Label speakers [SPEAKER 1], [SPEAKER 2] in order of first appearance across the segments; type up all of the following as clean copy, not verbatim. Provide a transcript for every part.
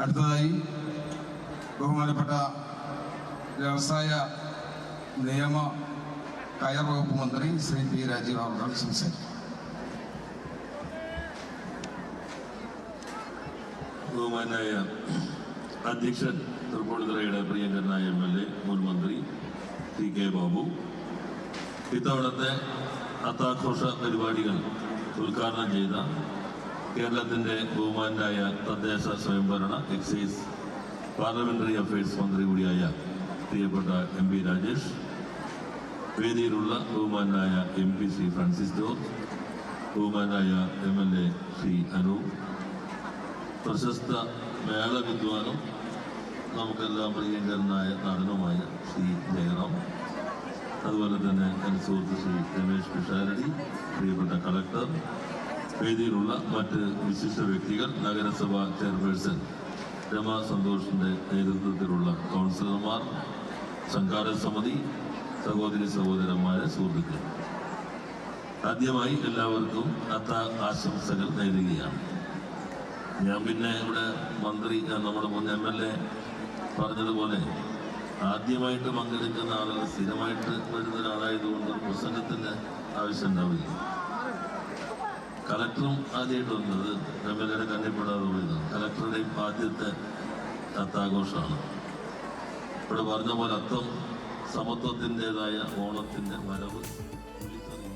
[SPEAKER 1] അടുത്തതായി ബഹുമാനപ്പെട്ട വ്യവസായ നിയമ കയർ വകുപ്പ് മന്ത്രി ശ്രീ പി രാജീവ് അവർ സംസാരിക്കും.
[SPEAKER 2] ബഹുമാനായ അധ്യക്ഷൻ തൃപ്പൂണിത്തുറയുടെ പ്രിയങ്കരനായ MLA മുൻ മന്ത്രി TK ബാബു, ഇത്തവണത്തെ അത്താഘോഷ പരിപാടികൾ ഉദ്ഘാടനം ചെയ്ത കേരളത്തിൻ്റെ ബഹുമാനായ തദ്ദേശ സ്വയംഭരണ എക്സൈസ് പാർലമെന്ററി അഫയേഴ്സ് മന്ത്രി കൂടിയായ പ്രിയപ്പെട്ട MP രാജേഷ്, വേദിയിലുള്ള ബഹുമാനായ MP ശ്രീ ഫ്രാൻസിസ് ജോർജ്, ബഹുമാനായ MLA ശ്രീ അനൂപ്, പ്രശസ്ത മേള വിദ്വാനും നമുക്കെല്ലാം പ്രിയങ്കരനായ നടനുമായ ശ്രീ ജയറാം, അതുപോലെ തന്നെ എൻ്റെ സുഹൃത്ത് ശ്രീ രമേശ് പിഷാരടി, പ്രിയപ്പെട്ട കളക്ടർ, വേദിയിലുള്ള മറ്റ് വിശിഷ്ട വ്യക്തികൾ, നഗരസഭാ ചെയർപേഴ്സൺ രമ സന്തോഷിൻ്റെ നേതൃത്വത്തിലുള്ള കൗൺസിലർമാർ, സംഘാടക സമിതി, സഹോദരി സഹോദരന്മാരെ, സുഹൃത്തുക്കൾ, ആദ്യമായി എല്ലാവർക്കും ആശംസകൾ നേരുകയാണ്. ഞാൻ പിന്നെ ഇവിടെ മന്ത്രി, നമ്മുടെ മുൻ MLA പറഞ്ഞതുപോലെ ആദ്യമായിട്ട് പങ്കെടുക്കുന്ന ആളുകൾ സ്ഥിരമായിട്ട് വരുന്ന ഒരാളായതുകൊണ്ട് പ്രസംഗത്തിൻ്റെ ആവശ്യം ഉണ്ടാവില്ല. കളക്ടറും ആദ്യമായിട്ട് വന്നത് MLAയുടെ കണ്ണിപ്പെടാതെ പോയതാണ്. കളക്ടറുടെയും ആദ്യത്തെ അത്താഘോഷമാണ്. ഇവിടെ പറഞ്ഞ പോലെ അത്തം സമത്വത്തിൻ്റെതായ ഓണത്തിൻ്റെ വരവ്.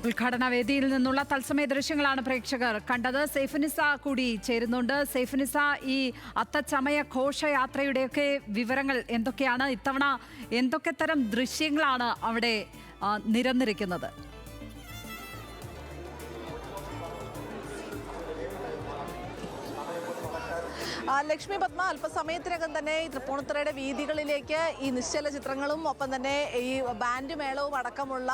[SPEAKER 3] ഉദ്ഘാടന വേദിയിൽ നിന്നുള്ള തത്സമയ ദൃശ്യങ്ങളാണ് പ്രേക്ഷകർ കണ്ടത്. സൈഫുനിസ കൂടി ചേരുന്നുണ്ട്. സൈഫുനിസ, ഈ അത്തച്ചമയ ഘോഷയാത്രയുടെയൊക്കെ വിവരങ്ങൾ എന്തൊക്കെയാണ്? ഇത്തവണ എന്തൊക്കെ തരം ദൃശ്യങ്ങളാണ് അവിടെ നിരന്നിരിക്കുന്നത്?
[SPEAKER 4] ലക്ഷ്മി പത്മ, അല്പസമയത്തിനകം തന്നെ ഈ തൃപ്പൂണിത്തുറയുടെ വീതികളിലേക്ക് ഈ നിശ്ചല ചിത്രങ്ങളും ഒപ്പം തന്നെ ഈ ബാൻഡ് മേളവും അടക്കമുള്ള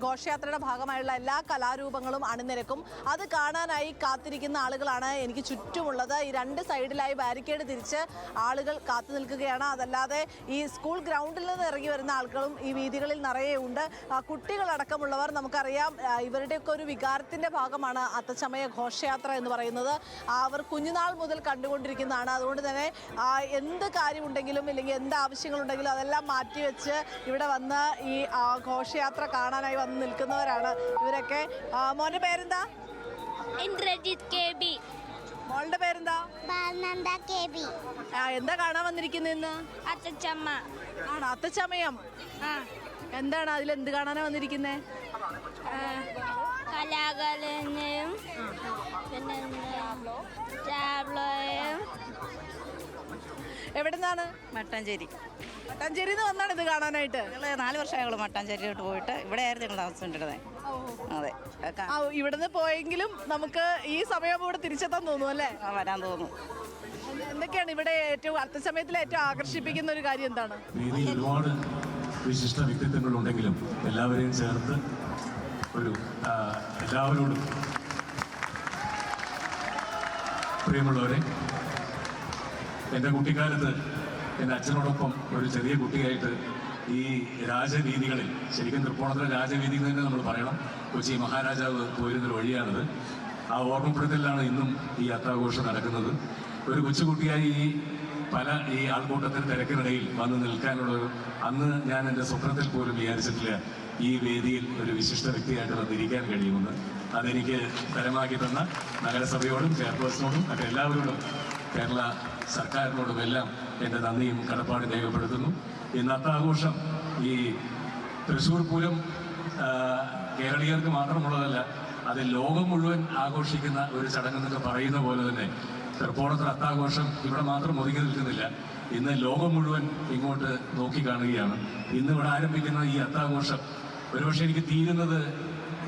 [SPEAKER 4] ഘോഷയാത്രയുടെ ഭാഗമായുള്ള എല്ലാ കലാരൂപങ്ങളും അണിനിരക്കും. അത് കാണാനായി കാത്തിരിക്കുന്ന ആളുകളാണ് എനിക്ക് ചുറ്റുമുള്ളത്. ഈ രണ്ട് സൈഡിലായി ബാരിക്കേഡ് തിരിച്ച് ആളുകൾ കാത്തു നിൽക്കുകയാണ്. അതല്ലാതെ ഈ സ്കൂൾ ഗ്രൗണ്ടിൽ നിന്ന് ഇറങ്ങി വരുന്ന ആളുകളും ഈ വീതികളിൽ നിറയെ ഉണ്ട്. കുട്ടികളടക്കമുള്ളവർ, നമുക്കറിയാം ഇവരുടെയൊക്കെ ഒരു വികാരത്തിൻ്റെ ഭാഗമാണ് അത്തച്ചമയ ഘോഷയാത്ര എന്ന് പറയുന്നത്. അവർ കുഞ്ഞുനാൾ മുതൽ കണ്ടുകൊണ്ടിരിക്കുന്നതാണ്. അതുകൊണ്ട് തന്നെ എന്ത് കാര്യമുണ്ടെങ്കിലും ഇല്ലെങ്കിൽ എന്ത് ആവശ്യങ്ങളുണ്ടെങ്കിലും അതെല്ലാം മാറ്റിവെച്ച് ഇവിടെ വന്ന് ഈ ഘോഷയാത്ര കാണാനായി വന്ന് നിൽക്കുന്നവരാണ് ഇവരൊക്കെ. മോന്റെ പേരെന്താ?
[SPEAKER 5] ഇന്ദ്രജിത്ത് KB.
[SPEAKER 4] മോളുടെ പേരെന്താ?
[SPEAKER 5] KB.
[SPEAKER 4] എന്താ കാണാൻ വന്നിരിക്കുന്ന?
[SPEAKER 5] അത്തച്ചമ്മ.
[SPEAKER 4] ആണോ? അത്തച്ചമയം. എന്താണ് അതിലെന്ത് കാണാനാ വന്നിരിക്കുന്നേ?
[SPEAKER 5] കലാകാലനും പിന്നെ ടാബ്ലോയും.
[SPEAKER 4] എവിടെ നിന്നാണ്?
[SPEAKER 6] മട്ടാഞ്ചേരി.
[SPEAKER 4] മട്ടാഞ്ചേരിയിൽ നിന്ന് വന്നാണ് ഇത് കാണാനായിട്ട്?
[SPEAKER 6] ഞങ്ങൾ 4 വർഷമായുള്ളൂ മട്ടാഞ്ചേരിയിലോട്ട് പോയിട്ട്. ഇവിടെ ആയിരുന്നു ഞങ്ങൾ താമസിച്ചിട്ടുണ്ടായിരുന്നത്. അതെ,
[SPEAKER 4] ഇവിടുന്ന് പോയെങ്കിലും നമുക്ക് ഈ സമയം ഇവിടെ തിരിച്ചെത്താൻ തോന്നുന്നു അല്ലേ?
[SPEAKER 6] വരാൻ തോന്നുന്നു.
[SPEAKER 4] എന്തൊക്കെയാണ് ഇവിടെ ഏറ്റവും അർത്ഥസമയത്തിൽ ഏറ്റവും ആകർഷിപ്പിക്കുന്ന ഒരു കാര്യം എന്താണ്?
[SPEAKER 7] ഒരുപാട് വിശിഷ്ട വ്യക്തിത്വങ്ങളുണ്ടെങ്കിലും എല്ലാവരെയും ചേർത്ത് എല്ലാവരോടും പ്രിയമുള്ളവരെ, എൻ്റെ കുട്ടിക്കാലത്ത് എൻ്റെ അച്ഛനോടൊപ്പം ഒരു ചെറിയ കുട്ടിയായിട്ട് ഈ രാജവീതികളിൽ, ശരിക്കും തൃപ്പൂണിത്തുറ രാജവീതി തന്നെ നമ്മൾ പറയണം, കൊച്ചി മഹാരാജാവ് പോയിരുന്നൊരു വഴിയാണിത്. ആ ഓർമ്മപ്പെടുത്തലിലാണ് ഇന്നും ഈ അത്താഘോഷം നടക്കുന്നത്. ഒരു കൊച്ചുകുട്ടിയായി ഈ ആൾക്കൂട്ടത്തിന് തിരക്കിനിടയിൽ വന്ന് നിൽക്കാനുള്ളൊരു, അന്ന് ഞാൻ എൻ്റെ സ്വപ്നത്തിൽ പോലും വിചാരിച്ചിട്ടില്ല ഈ വേദിയിൽ ഒരു വിശിഷ്ട വ്യക്തിയായിട്ട് വന്നിരിക്കാൻ കഴിയുമെന്ന്. അതെനിക്ക് തരമാക്കി തന്ന നഗരസഭയോടും ചെയർപേഴ്സണോടും ഒക്കെ എല്ലാവരോടും, കേരള സർക്കാരിനോടും എല്ലാം എൻ്റെ നന്ദിയും കടപ്പാടും രേഖപ്പെടുത്തുന്നു. ഇന്ന് അത്താഘോഷം ഈ തൃശ്ശൂർ പൂരം കേരളീയർക്ക് മാത്രമുള്ളതല്ല, അത് ലോകം മുഴുവൻ ആഘോഷിക്കുന്ന ഒരു ചടങ്ങെന്നൊക്കെ പറയുന്ന പോലെ തന്നെ തൃപ്പൂണിത്തുറ അത്താഘോഷം ഇവിടെ മാത്രം ഒതുങ്ങി നിൽക്കുന്നില്ല. ഇന്ന് ലോകം മുഴുവൻ ഇങ്ങോട്ട് നോക്കിക്കാണുകയാണ്. ഇന്ന് ഇവിടെ ആരംഭിക്കുന്ന ഈ അത്താഘോഷം ഒരുപക്ഷെ എനിക്ക് തീരുന്നത്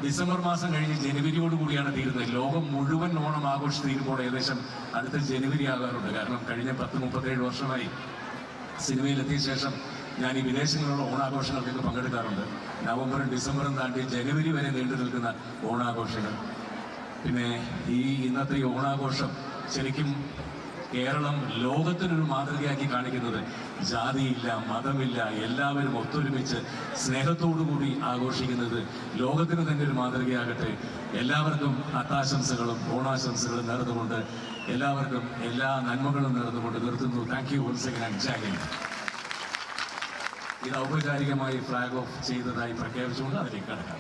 [SPEAKER 7] ഡിസംബർ മാസം കഴിഞ്ഞ് ജനുവരിയോടുകൂടിയാണ് തീരുന്നത്. ലോകം മുഴുവൻ ഓണം ആഘോഷിച്ച് തീരുമ്പോൾ ഏകദേശം അടുത്ത ജനുവരി ആകാറുണ്ട്. കാരണം കഴിഞ്ഞ 37 വർഷമായി സിനിമയിലെത്തിയ ശേഷം ഞാൻ ഈ വിദേശങ്ങളിലുള്ള ഓണാഘോഷങ്ങൾക്കൊക്കെ പങ്കെടുക്കാറുണ്ട്. നവംബറും ഡിസംബറും താണ്ടി ജനുവരി വരെ നീണ്ടു നിൽക്കുന്ന ഓണാഘോഷങ്ങൾ. പിന്നെ ഇന്നത്തെ ഈ ഓണാഘോഷം ശരിക്കും കേരളം ലോകത്തിനൊരു മാതൃകയാക്കി കാണിക്കുന്നത് ജാതിയില്ല, മതമില്ല, എല്ലാവരും ഒത്തൊരുമിച്ച് സ്നേഹത്തോടുകൂടി ആഘോഷിക്കുന്നത് ലോകത്തിന് തന്നെ ഒരു മാതൃകയാകട്ടെ. എല്ലാവർക്കും അത്താശംസകളും ഓണാശംസകളും നേർന്നുകൊണ്ട് എല്ലാവർക്കും എല്ലാ നന്മകളും നേർന്നുകൊണ്ട് നിർത്തുന്നു. Thank you once again and Jai Hind. ഇത് ഔപചാരികമായി ഫ്ലാഗ് ഓഫ് ചെയ്തതായി പ്രഖ്യാപിച്ചുകൊണ്ട് അതിലേക്ക് കടക്കാം.